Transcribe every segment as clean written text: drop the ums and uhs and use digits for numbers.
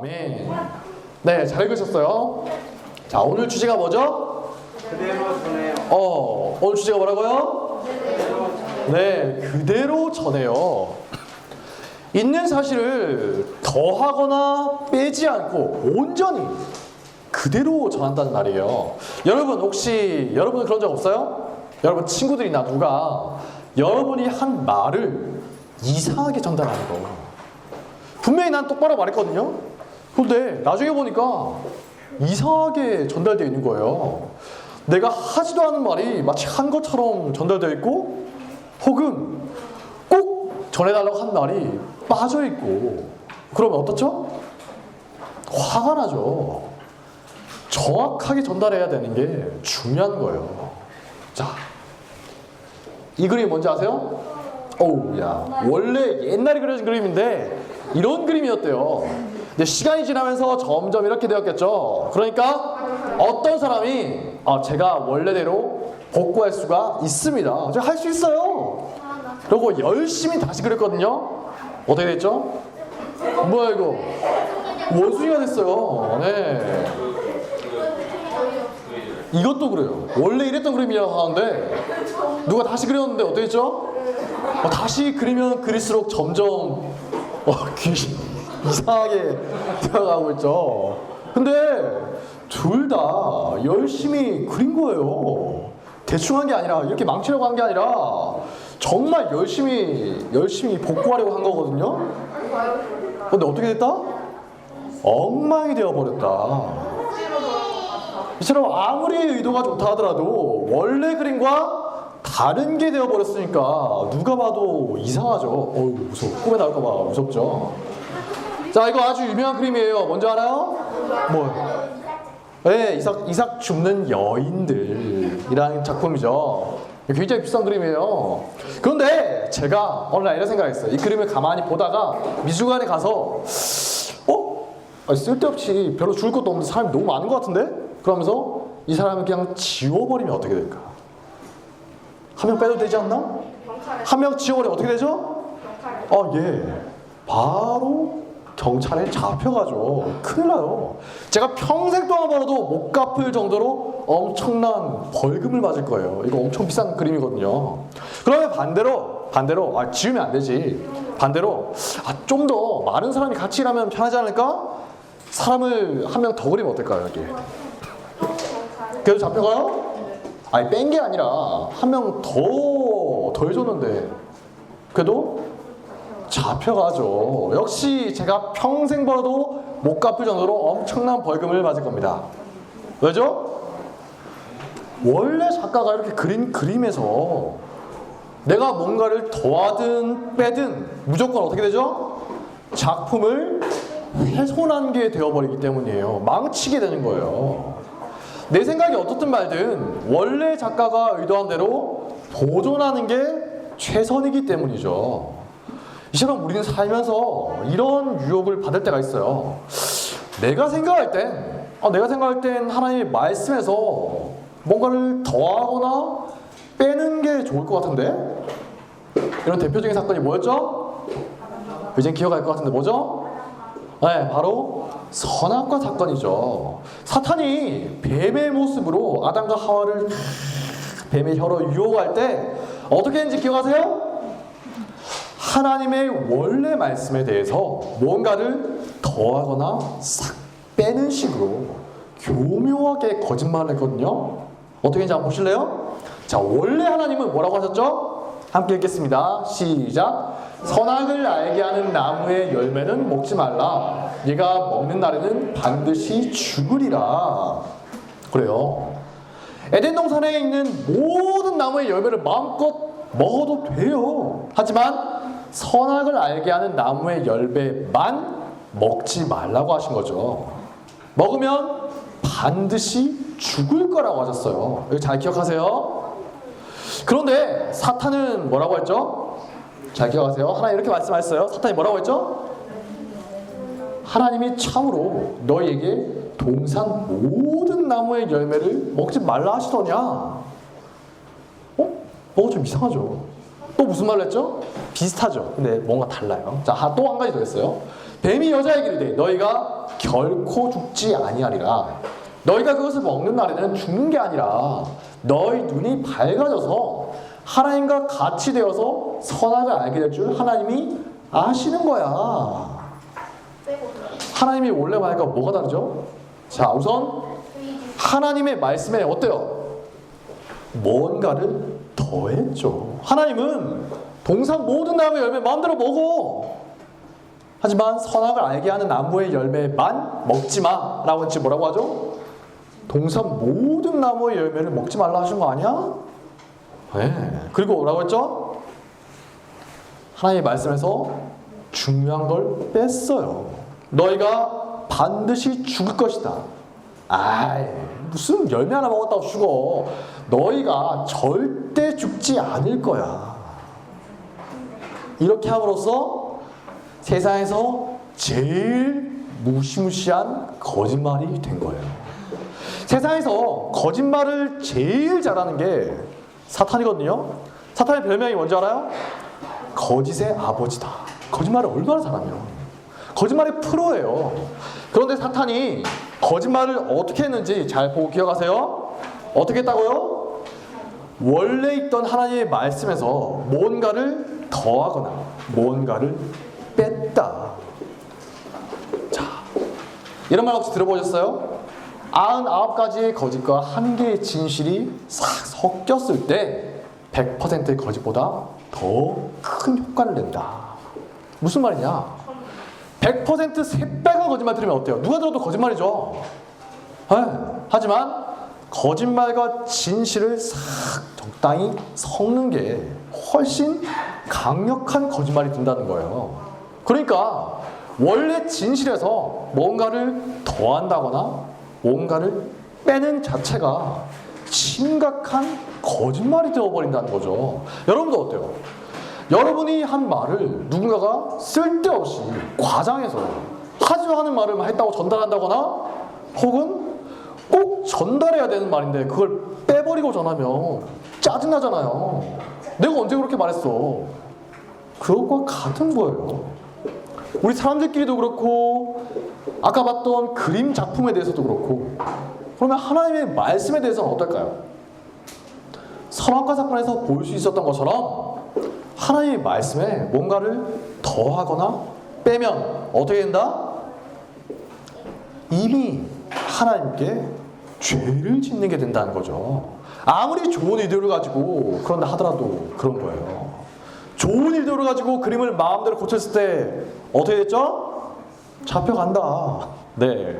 아멘. 네, 잘 읽으셨어요. 자, 오늘 주제가 뭐죠? 그대로 전해요. 오늘 주제가 뭐라고요? 네, 그대로 전해요. 있는 사실을 더하거나 빼지 않고 온전히 그대로 전한다는 말이에요. 여러분 혹시 여러분 그런 적 없어요? 여러분 친구들이나 누가 여러분이 한 말을 이상하게 전달하는 거. 분명히 난 똑바로 말했거든요. 그런데 나중에 보니까 이상하게 전달되어 있는 거예요. 내가 하지도 않은 말이 마치 한 것처럼 전달되어 있고, 혹은 꼭 전해달라고 한 말이 빠져 있고, 그러면 어떻죠? 화가 나죠. 정확하게 전달해야 되는 게 중요한 거예요. 자, 이 그림이 뭔지 아세요? 어우, 야, 원래 옛날에 그려진 그림인데 이런 그림이었대요. 근데 시간이 지나면서 점점 이렇게 되었겠죠. 그러니까 어떤 사람이 제가 원래대로 복구할 수가 있습니다. 제가 할 수 있어요. 그리고 열심히 다시 그렸거든요. 어떻게 됐죠? 뭐야 이거? 원숭이가 됐어요. 네. 이것도 그래요. 원래 이랬던 그림이라고 하는데 누가 다시 그렸는데 어떻게 했죠? 다시 그리면 그릴수록 점점 귀신 이상하게 되어가고 있죠. 근데 둘 다 열심히 그린 거예요. 대충 한 게 아니라, 이렇게 망치려고 한 게 아니라 정말 열심히 복구하려고 한 거거든요. 근데 어떻게 됐다? 엉망이 되어버렸다. 이처럼 아무리 의도가 좋다 하더라도 원래 그림과 다른 게 되어버렸으니까 누가 봐도 이상하죠. 무서워. 꿈에 나올까봐 무섭죠. 자, 이거 아주 유명한 그림이에요. 뭔지 알아요? 뭐요? 네, 이삭 줍는 여인들이라는 작품이죠. 굉장히 비싼 그림이에요. 그런데 제가 어느 날 이런 생각했어요. 이 그림을 가만히 보다가 미술관에 가서 쓸데없이 별로 줄 것도 없는데 사람이 너무 많은 것 같은데? 그러면서 이 사람을 그냥 지워버리면 어떻게 될까? 한 명 빼도 되지 않나? 한 명 지워버리면 어떻게 되죠? 예. 바로 경찰에 잡혀가죠. 큰일 나요. 제가 평생 동안 벌어도 못 갚을 정도로 엄청난 벌금을 맞을 거예요. 이거 엄청 비싼 그림이거든요. 그러면 반대로 지우면 안 되지. 반대로 좀 더 많은 사람이 같이 일하면 편하지 않을까? 사람을 한 명 더 그리면 어떨까요, 여기? 그래도 잡혀가요? 아니, 뺀 게 아니라 한 명 더 해줬는데 그래도 잡혀가죠. 역시 제가 평생 벌어도 못 갚을 정도로 엄청난 벌금을 맞을 겁니다. 왜죠? 원래 작가가 이렇게 그린 그림에서 내가 뭔가를 더하든 빼든 무조건 어떻게 되죠? 작품을 훼손한 게 되어버리기 때문이에요. 망치게 되는 거예요. 내 생각이 어떻든 말든 원래 작가가 의도한 대로 보존하는 게 최선이기 때문이죠. 이처럼 우리는 살면서 이런 유혹을 받을 때가 있어요. 내가 생각할 땐 하나님의 말씀에서 뭔가를 더하거나 빼는 게 좋을 것 같은데? 이런 대표적인 사건이 뭐였죠? 이젠 기억할 것 같은데 뭐죠? 네, 바로 선악과 사건이죠. 사탄이 뱀의 모습으로 아담과 하와를 뱀의 혀로 유혹할 때 어떻게 했는지 기억하세요? 하나님의 원래 말씀에 대해서 뭔가를 더하거나 싹 빼는 식으로 교묘하게 거짓말을 했거든요. 어떻게 했는지 한번 보실래요? 자, 원래 하나님은 뭐라고 하셨죠? 함께 읽겠습니다. 시작. 선악을 알게 하는 나무의 열매는 먹지 말라. 네가 먹는 날에는 반드시 죽으리라. 그래요. 에덴 동산에 있는 모든 나무의 열매를 마음껏 먹어도 돼요. 하지만 선악을 알게 하는 나무의 열매만 먹지 말라고 하신 거죠. 먹으면 반드시 죽을 거라고 하셨어요. 이거 잘 기억하세요. 그런데 사탄은 뭐라고 했죠? 잘 기억하세요. 하나님 이렇게 말씀하셨어요. 사탄이 뭐라고 했죠? 하나님이 참으로 너희에게 동산 모든 나무의 열매를 먹지 말라 하시더냐? 뭐가 좀 이상하죠. 또 무슨 말을 했죠? 비슷하죠. 근데 뭔가 달라요. 자, 또 한 가지 더 했어요. 뱀이 여자에게 이르되 너희가 결코 죽지 아니하리라. 너희가 그것을 먹는 날에는 죽는 게 아니라 너희 눈이 밝아져서 하나님과 같이 되어서 선악을 알게 될 줄 하나님이 아시는 거야. 하나님이 원래 말과 뭐가 다르죠? 자, 우선 하나님의 말씀에 어때요? 뭔가를 더했죠. 하나님은 동산 모든 나무의 열매 마음대로 먹어. 하지만 선악을 알게 하는 나무의 열매만 먹지 마 라고 했지. 뭐라고 하죠? 동산 모든 나무의 열매를 먹지 말라 하신 거 아니야? 네. 그리고 뭐라고 했죠? 하나님의 말씀에서 중요한 걸 뺐어요. 너희가 반드시 죽을 것이다. 아이, 무슨 열매 하나 먹었다고 죽어. 너희가 절대 죽지 않을 거야. 이렇게 함으로써 세상에서 제일 무시무시한 거짓말이 된 거예요. 세상에서 거짓말을 제일 잘하는 게 사탄이거든요. 사탄의 별명이 뭔지 알아요? 거짓의 아버지다. 거짓말을 얼마나 잘하면. 거짓말의 프로예요. 그런데 사탄이 거짓말을 어떻게 했는지 잘 보고 기억하세요. 어떻게 했다고요? 원래 있던 하나님의 말씀에서 뭔가를 더하거나 뭔가를 뺐다. 자, 이런 말 혹시 들어보셨어요? 99가지의 거짓과 1개의 진실이 싹 섞였을 때 100%의 거짓보다 더 큰 효과를 낸다. 무슨 말이냐? 100% 새빨간 거짓말 들으면 어때요? 누가 들어도 거짓말이죠. 네. 하지만 거짓말과 진실을 싹 적당히 섞는 게 훨씬 강력한 거짓말이 된다는 거예요. 그러니까 원래 진실에서 뭔가를 더한다거나 뭔가를 빼는 자체가 심각한 거짓말이 되어버린다는 거죠. 여러분도 어때요? 여러분이 한 말을 누군가가 쓸데없이 과장해서 하지마 하는 말을 했다고 전달한다거나 혹은 꼭 전달해야 되는 말인데 그걸 빼버리고 전하면 짜증나잖아요. 내가 언제 그렇게 말했어? 그것과 같은 거예요. 우리 사람들끼리도 그렇고 아까 봤던 그림 작품에 대해서도 그렇고 그러면 하나님의 말씀에 대해서는 어떨까요? 선악과 사건에서 볼 수 있었던 것처럼 하나님의 말씀에 뭔가를 더하거나 빼면 어떻게 된다? 이미 하나님께 죄를 짓는 게 된다는 거죠. 아무리 좋은 의도를 가지고 그런다 하더라도 그런 거예요. 좋은 의도를 가지고 그림을 마음대로 고쳤을 때 어떻게 됐죠? 잡혀간다. 네,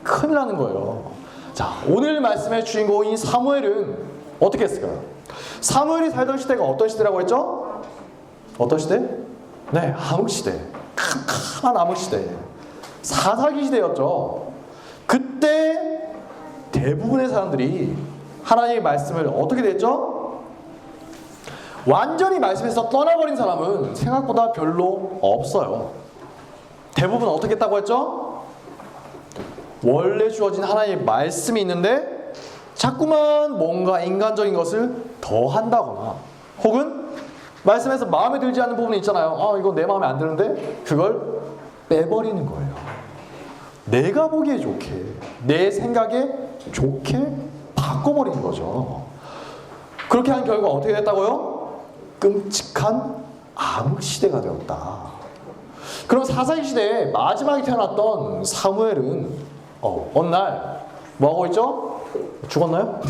큰일 나는 거예요. 자, 오늘 말씀의 주인공인 사무엘은 어떻게 했을까요? 사무엘이 살던 시대가 어떤 시대라고 했죠? 어떤 시대? 네, 암흑시대. 캄캄한 암흑시대. 사사기 시대였죠. 그때 대부분의 사람들이 하나님의 말씀을 어떻게 됐죠? 완전히 말씀에서 떠나버린 사람은 생각보다 별로 없어요. 대부분 어떻게 했다고 했죠? 원래 주어진 하나님의 말씀이 있는데 자꾸만 뭔가 인간적인 것을 더 한다거나 혹은 말씀에서 마음에 들지 않는 부분이 있잖아요. 아, 이거 내 마음에 안 드는데 그걸 빼버리는 거예요. 내가 보기에 좋게, 내 생각에 좋게 바꿔버리는 거죠. 그렇게 한 결과 어떻게 됐다고요? 끔찍한 암흑시대가 되었다. 그럼 사사기 시대에 마지막에 태어났던 사무엘은 어느 날 뭐하고 있죠? 죽었나요?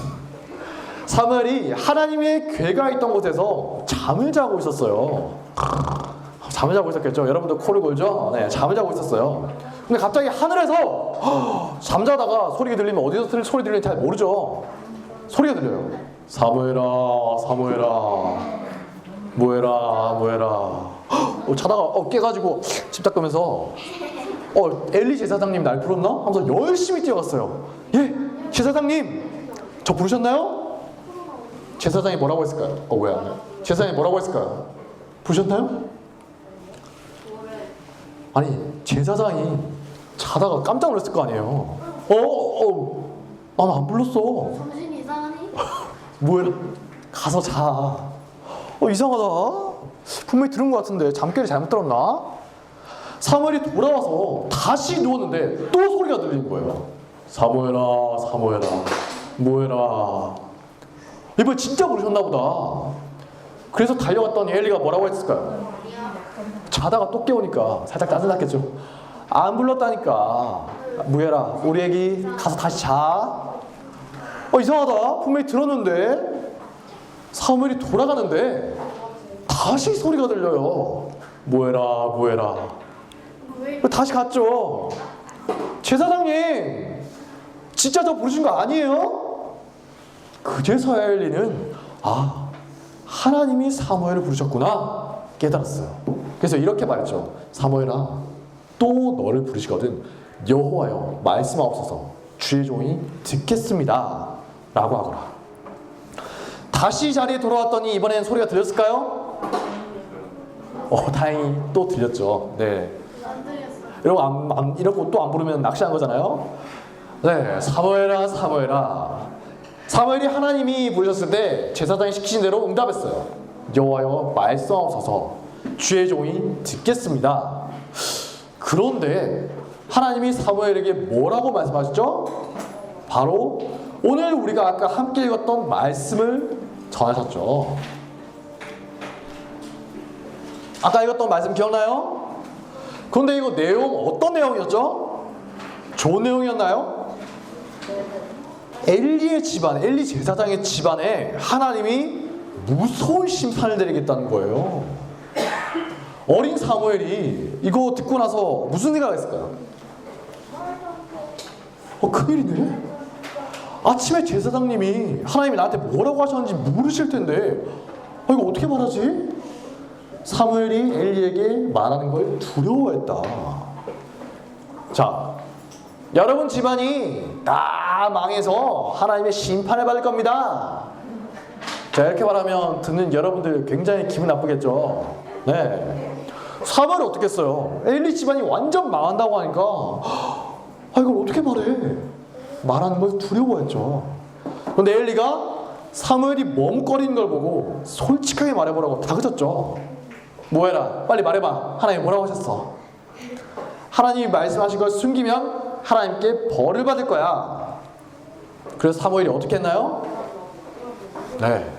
사무엘이 하나님의 괴가 있던 곳에서 잠을 자고 있었어요. 잠을 자고 있었겠죠. 여러분도 코를 골죠? 네, 잠을 자고 있었어요. 근데 갑자기 하늘에서 잠자다가 소리가 들리면 어디서 소리 들리는지 잘 모르죠. 소리가 들려요. 사무엘아, 사무엘아, 뭐해라, 뭐해라. 자다가 깨가지고 집 닦으면서 엘리 제사장님 날 불렀나? 하면서 열심히 뛰어갔어요. 예, 제사장님, 저 부르셨나요? 제사장이 뭐라고 했을까요? 왜 안 해요? 제사장이 뭐라고 했을까요? 부르셨나요? 아니, 제사장이 자다가 깜짝 놀랐을 거 아니에요. 난 안 불렀어. 정신 이상하니? 뭐야? 가서 자. 이상하다. 분명히 들은 것 같은데 잠결이 잘못 들었나? 사무엘이 돌아와서 다시 누웠는데 또 소리가 들리는 거예요. 사무엘아, 사무엘아, 뭐해라. 이번에 진짜 부르셨나 보다. 그래서 달려갔더니 엘리가 뭐라고 했을까요? 자다가 또 깨우니까 살짝 짜증났겠죠. 안 불렀다니까. 뭐해라, 우리 애기 가서 다시 자. 이상하다. 분명히 들었는데. 사무엘이 돌아가는데 다시 소리가 들려요. 뭐해라, 뭐해라. 다시 갔죠. 제사장님, 진짜 저 부르신 거 아니에요? 그제서야 엘리는 하나님이 사무엘을 부르셨구나 깨달았어요. 그래서 이렇게 말했죠. 사무엘아, 또 너를 부르시거든 여호와여 말씀하옵소서, 주의 종이 듣겠습니다 라고 하거라. 다시 자리에 돌아왔더니 이번엔 소리가 들렸을까요? 다행히 또 들렸죠. 네. 이러고 또 안 부르면 낚시한 거잖아요. 네, 사무엘아, 사무엘아. 사무엘이 하나님이 부르셨을 때 제사장이 시키신 대로 응답했어요. 여호와여 말씀하옵소서, 주의 종이 듣겠습니다. 그런데 하나님이 사무엘에게 뭐라고 말씀하셨죠? 바로 오늘 우리가 아까 함께 읽었던 말씀을 전하셨죠. 아까 읽었던 말씀 기억나요? 그런데 이거 내용 어떤 내용이었죠? 좋은 내용이었나요? 엘리의 집안, 엘리 제사장의 집안에 하나님이 무서운 심판을 내리겠다는 거예요. 어린 사무엘이 이거 듣고 나서 무슨 생각을 했을까요? 큰일이네. 아침에 제사장님이 하나님이 나한테 뭐라고 하셨는지 모르실 텐데 이거 어떻게 말하지? 사무엘이 엘리에게 말하는 걸 두려워했다. 자, 여러분 집안이 다 망해서 하나님의 심판을 받을 겁니다. 자, 이렇게 말하면 듣는 여러분들 굉장히 기분 나쁘겠죠. 네. 사무엘이 어떻게 했어요? 엘리 집안이 완전 망한다고 하니까 이걸 어떻게 말해? 말하는 걸 두려워했죠. 그런데 엘리가 사무엘이 멈거리는 걸 보고 솔직하게 말해보라고 다그쳤죠. 뭐해라, 빨리 말해봐. 하나님 뭐라고 하셨어? 하나님이 말씀하신 걸 숨기면 하나님께 벌을 받을 거야. 그래서 사무엘이 어떻게 했나요? 네,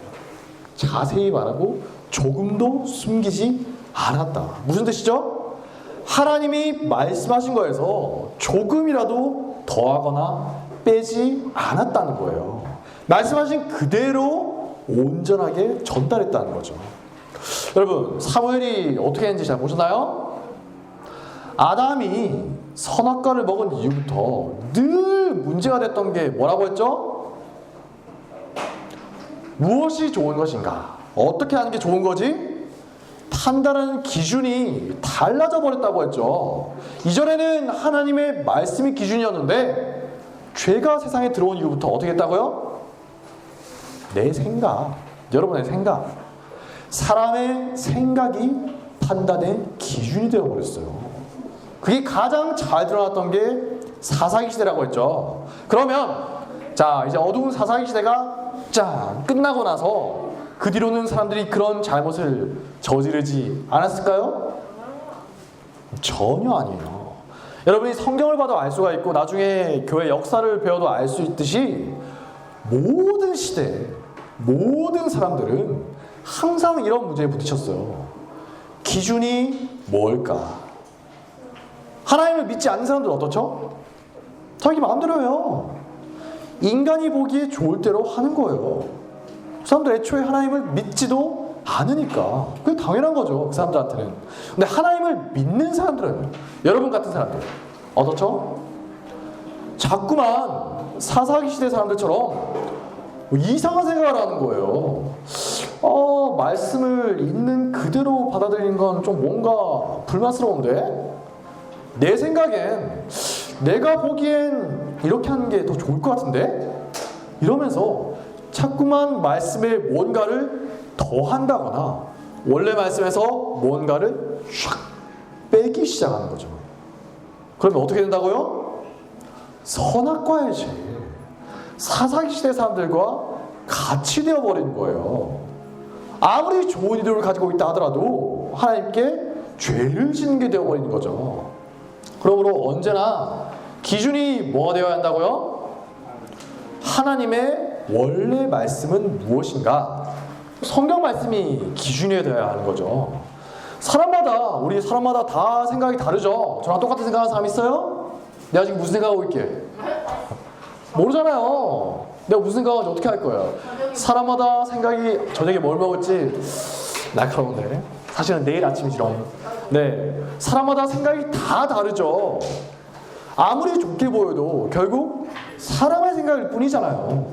자세히 말하고 조금도 숨기지 않았다. 무슨 뜻이죠? 하나님이 말씀하신 거에서 조금이라도 더하거나 빼지 않았다는 거예요. 말씀하신 그대로 온전하게 전달했다는 거죠. 여러분, 사무엘이 어떻게 했는지 잘 보셨나요? 아담이 선악과를 먹은 이후부터 늘 문제가 됐던 게 뭐라고 했죠? 무엇이 좋은 것인가? 어떻게 하는 게 좋은 거지? 판단하는 기준이 달라져 버렸다고 했죠. 이전에는 하나님의 말씀이 기준이었는데 죄가 세상에 들어온 이후부터 어떻게 했다고요? 내 생각, 여러분의 생각, 사람의 생각이 판단의 기준이 되어버렸어요. 그게 가장 잘 드러났던 게 사사기 시대라고 했죠. 그러면 자, 이제 어두운 사사기 시대가 끝나고 나서 그 뒤로는 사람들이 그런 잘못을 저지르지 않았을까요? 전혀 아니에요. 여러분이 성경을 봐도 알 수가 있고 나중에 교회 역사를 배워도 알 수 있듯이 모든 시대, 모든 사람들은 항상 이런 문제에 부딪혔어요. 기준이 뭘까? 하나님을 믿지 않는 사람들은 어떻죠? 자기 마음대로 해요. 인간이 보기에 좋을 대로 하는 거예요. 그 사람들 애초에 하나님을 믿지도 않으니까 그게 당연한 거죠. 그 사람들한테는. 근데 하나님을 믿는 사람들은, 여러분 같은 사람들 어떻죠? 자꾸만 사사기 시대 사람들처럼 이상한 생각을 하는 거예요. 말씀을 있는 그대로 받아들이는 건 좀 뭔가 불만스러운데, 내 생각엔 내가 보기엔 이렇게 하는 게 더 좋을 것 같은데, 이러면서 자꾸만 말씀에 뭔가를 더한다거나 원래 말씀에서 뭔가를 샥 빼기 시작하는 거죠. 그러면 어떻게 된다고요? 선악과의 죄, 사사기 시대 사람들과 같이 되어버린 거예요. 아무리 좋은 의도를 가지고 있다 하더라도 하나님께 죄를 짓는 게 되어버리는 거죠. 그러므로 언제나 기준이 뭐가 되어야 한다고요? 하나님의 원래 말씀은 무엇인가? 성경 말씀이 기준이 되어야 하는 거죠. 우리 사람마다 다 생각이 다르죠. 저랑 똑같은 생각하는 사람 있어요? 내가 지금 무슨 생각하고 있게? 모르잖아요. 내가 무슨 생각하는지 어떻게 할 거예요? 사람마다 생각이 저녁에 뭘 먹을지 날카로운데 사실은 내일 아침이지롱. 네, 사람마다 생각이 다 다르죠. 아무리 좋게 보여도 결국 사람의 생각일 뿐이잖아요.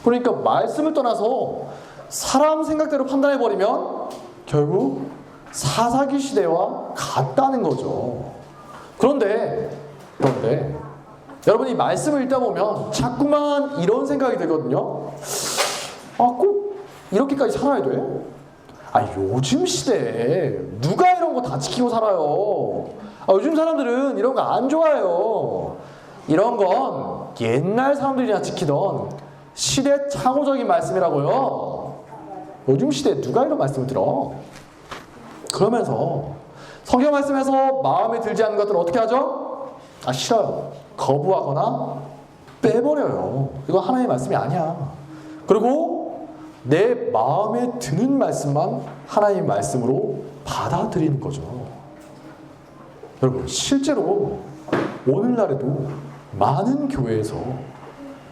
그러니까 말씀을 떠나서 사람 생각대로 판단해버리면 결국 사사기 시대와 같다는 거죠. 그런데 여러분이 말씀을 읽다 보면 자꾸만 이런 생각이 들거든요. 꼭 이렇게까지 살아야 돼? 요즘 시대에 누가 이런 거 다 지키고 살아요? 요즘 사람들은 이런 거 안 좋아해요. 이런 건 옛날 사람들이나 지키던 시대 착오적인 말씀이라고요. 요즘 시대에 누가 이런 말씀을 들어? 그러면서 성경 말씀에서 마음에 들지 않는 것들을 어떻게 하죠? 싫어요. 거부하거나 빼버려요. 이건 하나님의 말씀이 아니야. 그리고 내 마음에 드는 말씀만 하나님의 말씀으로 받아들이는 거죠. 여러분, 실제로 오늘날에도 많은 교회에서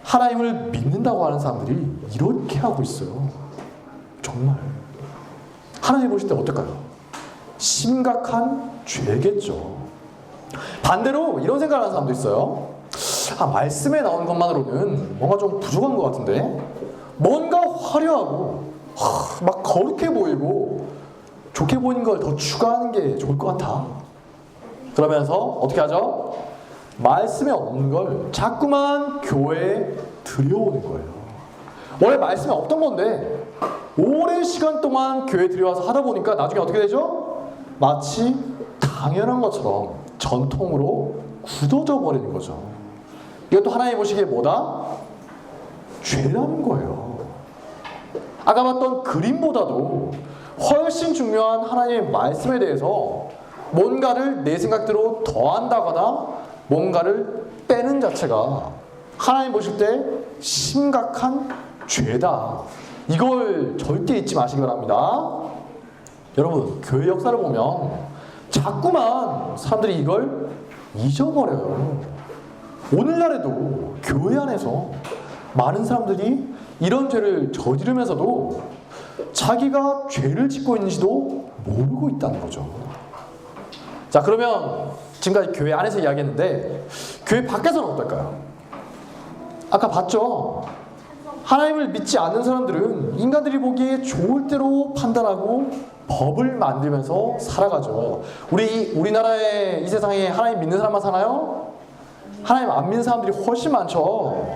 하나님을 믿는다고 하는 사람들이 이렇게 하고 있어요. 정말 하나님 보실 때 어떨까요? 심각한 죄겠죠. 반대로 이런 생각을 하는 사람도 있어요. 말씀에 나온 것만으로는 뭔가 좀 부족한 것 같은데 뭔가 화려하고 막 거룩해 보이고 좋게 보이는 걸 더 추가하는 게 좋을 것 같아. 그러면서 어떻게 하죠? 말씀에 없는 걸 자꾸만 교회에 들여오는 거예요. 원래 말씀에 없던 건데 오랜 시간 동안 교회에 들여와서 하다 보니까 나중에 어떻게 되죠? 마치 당연한 것처럼 전통으로 굳어져 버리는 거죠. 이것도 하나님 보시기에 뭐다? 죄라는 거예요. 아까 봤던 그림보다도 훨씬 중요한 하나님의 말씀에 대해서 뭔가를 내 생각대로 더한다거나 뭔가를 빼는 자체가 하나님 보실 때 심각한 죄다. 이걸 절대 잊지 마시기 바랍니다. 여러분, 교회 역사를 보면 자꾸만 사람들이 이걸 잊어버려요. 오늘날에도 교회 안에서 많은 사람들이 이런 죄를 저지르면서도 자기가 죄를 짓고 있는지도 모르고 있다는 거죠. 자, 그러면 지금까지 교회 안에서 이야기했는데 교회 밖에서는 어떨까요? 아까 봤죠? 하나님을 믿지 않는 사람들은 인간들이 보기에 좋을 대로 판단하고 법을 만들면서 살아가죠. 우리나라의 이 세상에 하나님 믿는 사람만 사나요? 하나님 안 믿는 사람들이 훨씬 많죠.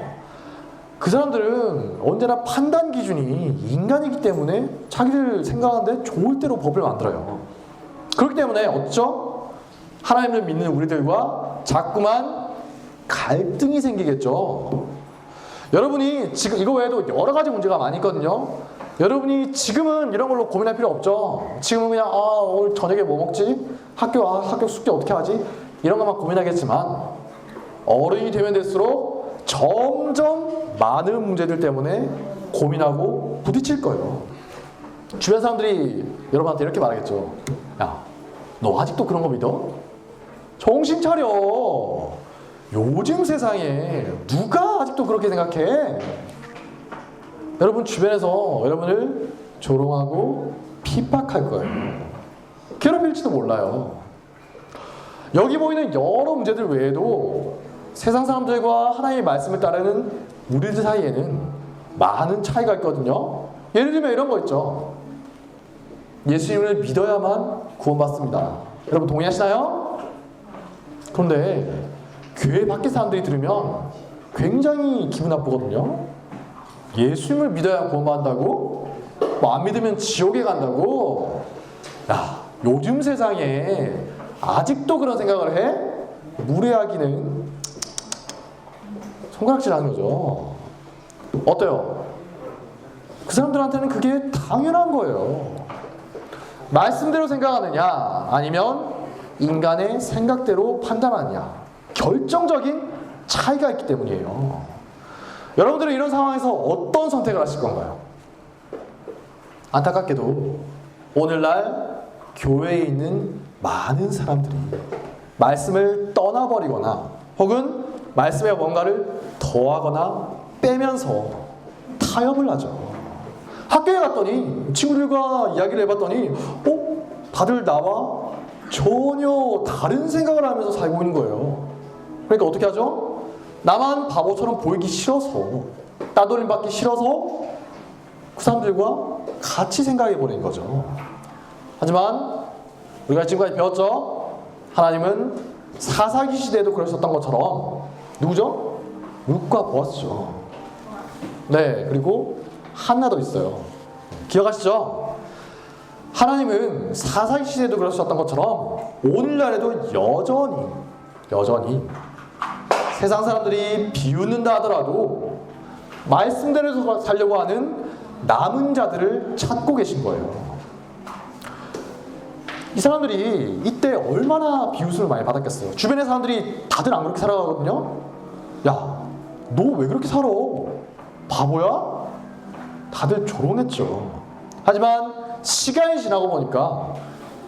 그 사람들은 언제나 판단 기준이 인간이기 때문에 자기들 생각하는데 좋을 대로 법을 만들어요. 그렇기 때문에 어쩌? 하나님을 믿는 우리들과 자꾸만 갈등이 생기겠죠. 여러분이 지금 이거 외에도 여러 가지 문제가 많이 있거든요. 여러분이 지금은 이런 걸로 고민할 필요 없죠. 지금은 그냥 오늘 저녁에 뭐 먹지? 학교 숙제 어떻게 하지? 이런 것만 고민하겠지만 어른이 되면 될수록 점점 많은 문제들 때문에 고민하고 부딪힐 거예요. 주변 사람들이 여러분한테 이렇게 말하겠죠. 야, 너 아직도 그런 거 믿어? 정신 차려. 요즘 세상에 누가 아직도 그렇게 생각해? 여러분 주변에서 여러분을 조롱하고 핍박할 거예요. 괴롭힐지도 몰라요. 여기 보이는 여러 문제들 외에도 세상 사람들과 하나님의 말씀을 따르는 우리들 사이에는 많은 차이가 있거든요. 예를 들면 이런 거 있죠. 예수님을 믿어야만 구원받습니다. 여러분 동의하시나요? 그런데 교회 밖에 사람들이 들으면 굉장히 기분 나쁘거든요. 예수님을 믿어야 구원받는다고? 뭐 안 믿으면 지옥에 간다고? 야, 요즘 세상에 아직도 그런 생각을 해? 무례하기는 손가락질 하는 거죠. 어때요? 그 사람들한테는 그게 당연한 거예요. 말씀대로 생각하느냐 아니면 인간의 생각대로 판단하느냐 결정적인 차이가 있기 때문이에요. 여러분들은 이런 상황에서 어떤 선택을 하실 건가요? 안타깝게도 오늘날 교회에 있는 많은 사람들이 말씀을 떠나버리거나 혹은 말씀에 뭔가를 더하거나 빼면서 타협을 하죠. 학교에 갔더니 친구들과 이야기를 해봤더니 다들 나와 전혀 다른 생각을 하면서 살고 있는 거예요. 그러니까 어떻게 하죠? 나만 바보처럼 보이기 싫어서 따돌림 받기 싫어서 그 사람들과 같이 생각해 버린 거죠. 하지만 우리가 지금까지 배웠죠? 하나님은 사사기 시대에도 그러셨던 것처럼 누구죠? 룻과 보아스죠. 네, 그리고 하나 더 있어요. 기억하시죠? 하나님은 사사기 시대에도 그러셨던 것처럼 오늘날에도 여전히 세상 사람들이 비웃는다 하더라도 말씀대로 살려고 하는 남은 자들을 찾고 계신 거예요. 이 사람들이 이때 얼마나 비웃음을 많이 받았겠어요. 주변의 사람들이 다들 안 그렇게 살아가거든요. 야, 너 왜 그렇게 살아? 바보야? 다들 조롱했죠. 하지만 시간이 지나고 보니까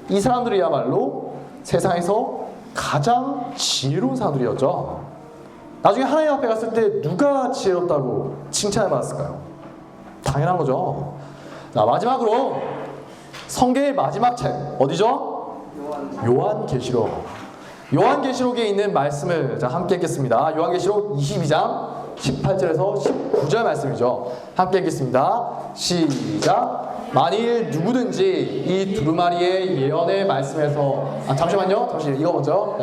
이 사람들이야말로 세상에서 가장 지혜로운 사람들이었죠. 나중에 하나님 앞에 갔을 때 누가 지혜롭다고 칭찬을 받았을까요? 당연한 거죠. 자, 마지막으로 성경의 마지막 책 어디죠? 요한계시록. 요한계시록에 있는 말씀을 함께 읽겠습니다. 요한계시록 22장 18절에서 19절 말씀이죠. 함께 읽겠습니다. 시작. 만일 누구든지 이 두루마리의 예언의 말씀에서 잠시만요. 이거 먼저.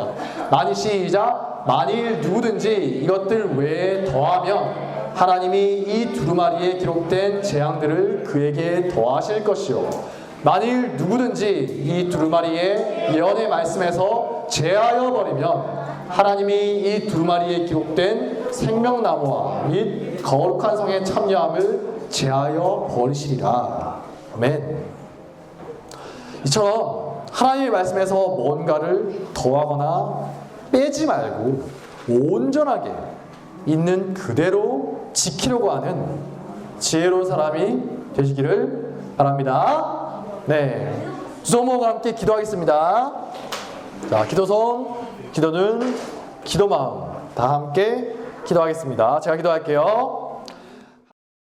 시작. 만일 누구든지 이것들 외에 더하면 하나님이 이 두루마리에 기록된 재앙들을 그에게 더하실 것이요. 만일 누구든지 이 두루마리의 예언의 말씀에서 제하여 버리면 하나님이 이 두루마리에 기록된 생명나무와 및 거룩한 성에 참여함을 제하여 버리시리라. 아멘. 이처럼 하나님의 말씀에서 뭔가를 더하거나 빼지 말고 온전하게 있는 그대로 지키려고 하는 지혜로운 사람이 되시기를 바랍니다. 네, 두 손 모아 함께 기도하겠습니다. 자, 기도손, 기도눈, 기도마음 다 함께 기도하겠습니다. 제가 기도할게요.